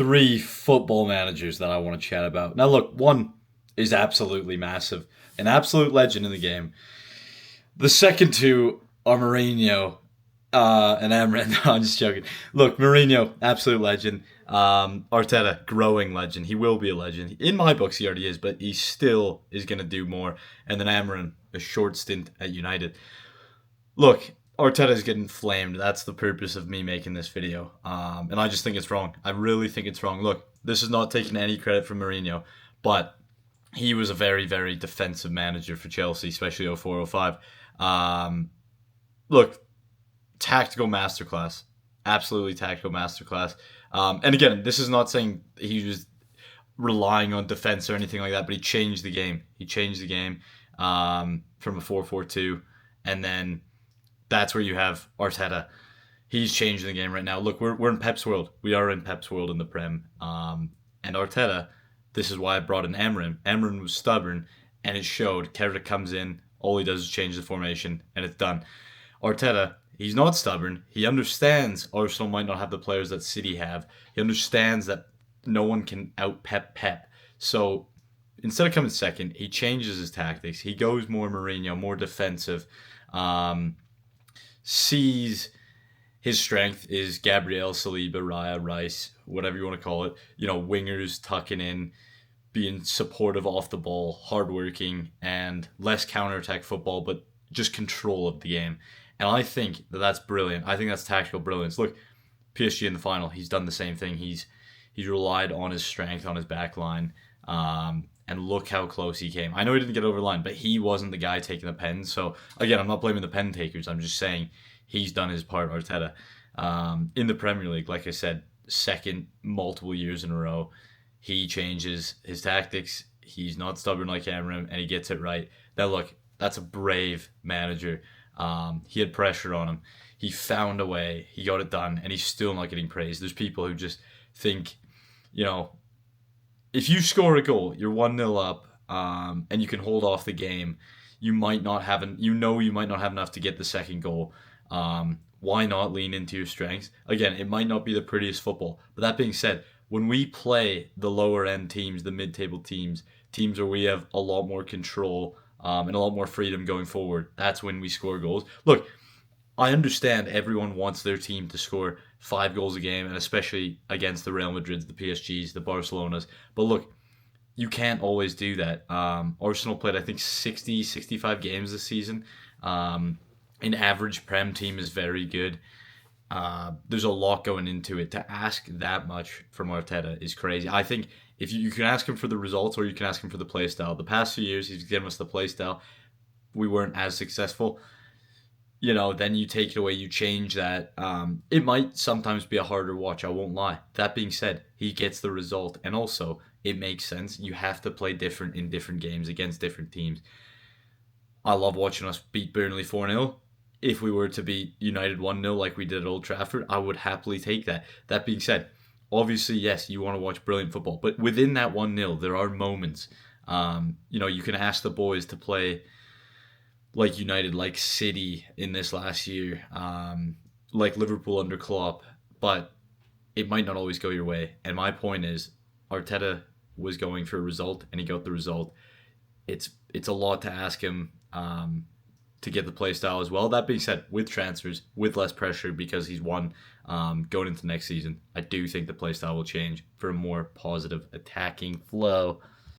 three football managers that I want to chat about. Now, look, one is absolutely massive, an absolute legend in the game. The second two are Mourinho and Emre. No, I'm just joking. Look, Mourinho, absolute legend. Arteta, growing legend. He will be a legend. In my books, he already is, but he still is going to do more. And then Amran, a short stint at United. Look, Arteta's getting flamed. That's the purpose of me making this video. And I just think it's wrong. I really think it's wrong. Look, this is not taking any credit from Mourinho, but he was a very, very defensive manager for Chelsea, especially 04-05. Look, tactical masterclass. Absolutely tactical masterclass. And again, this is not saying he was relying on defense or anything like that, but he changed the game. He changed the game from a 4-4-2, and then that's where you have Arteta. He's changing the game right now. Look, we're in Pep's world. We are in Pep's world in the Prem. And Arteta, this is why I brought in Emran. Emran was stubborn, and it showed. Kerr comes in, all he does is change the formation, and it's done. Arteta, he's not stubborn. He understands Arsenal might not have the players that City have. He understands that no one can out-Pep. So instead of coming second, he changes his tactics. He goes more Mourinho, more defensive. Sees his strength is Gabriel, Saliba, Raya, Rice, whatever you want to call it. Wingers tucking in, being supportive off the ball, hardworking, and less counterattack football, but just control of the game. And I think that's brilliant. I think that's tactical brilliance. Look, PSG in the final, he's done the same thing. He's relied on his strength, on his back line, and look how close he came. I know he didn't get over the line, but he wasn't the guy taking the pen. So, again, I'm not blaming the pen takers. I'm just saying he's done his part, Arteta. In the Premier League, like I said, second multiple years in a row. He changes his tactics. He's not stubborn like Amram, and he gets it right. Now, look, that's a brave manager. He had pressure on him. He found a way. He got it done, and he's still not getting praised. There's people who just think, if you score a goal, you're 1-0 up, and you can hold off the game, you might not have enough to get the second goal. Why not lean into your strengths? Again, it might not be the prettiest football, but that being said, when we play the lower end teams, the mid-table teams where we have a lot more control and a lot more freedom going forward, that's when we score goals. Look, I understand everyone wants their team to score 5 goals a game, and especially against the Real Madrids, the PSGs, the Barcelonas. But look, you can't always do that. Arsenal played, I think, 60, 65 games this season. An average Prem team is very good. There's a lot going into it. To ask that much from Arteta is crazy. I think if you can ask him for the results or you can ask him for the play style. The past few years, he's given us the play style. We weren't as successful. Then you take it away, you change that. It might sometimes be a harder watch, I won't lie. That being said, he gets the result. And also, it makes sense. You have to play different in different games against different teams. I love watching us beat Burnley 4-0. If we were to beat United 1-0 like we did at Old Trafford, I would happily take that. That being said, obviously, yes, you want to watch brilliant football. But within that 1-0, there are moments. You can ask the boys to play like United, like City in this last year, like Liverpool under Klopp. But it might not always go your way. And my point is, Arteta was going for a result, and he got the result. It's a lot to ask him to get the play style as well. That being said, with transfers, with less pressure because he's won going into next season, I do think the play style will change for a more positive attacking flow.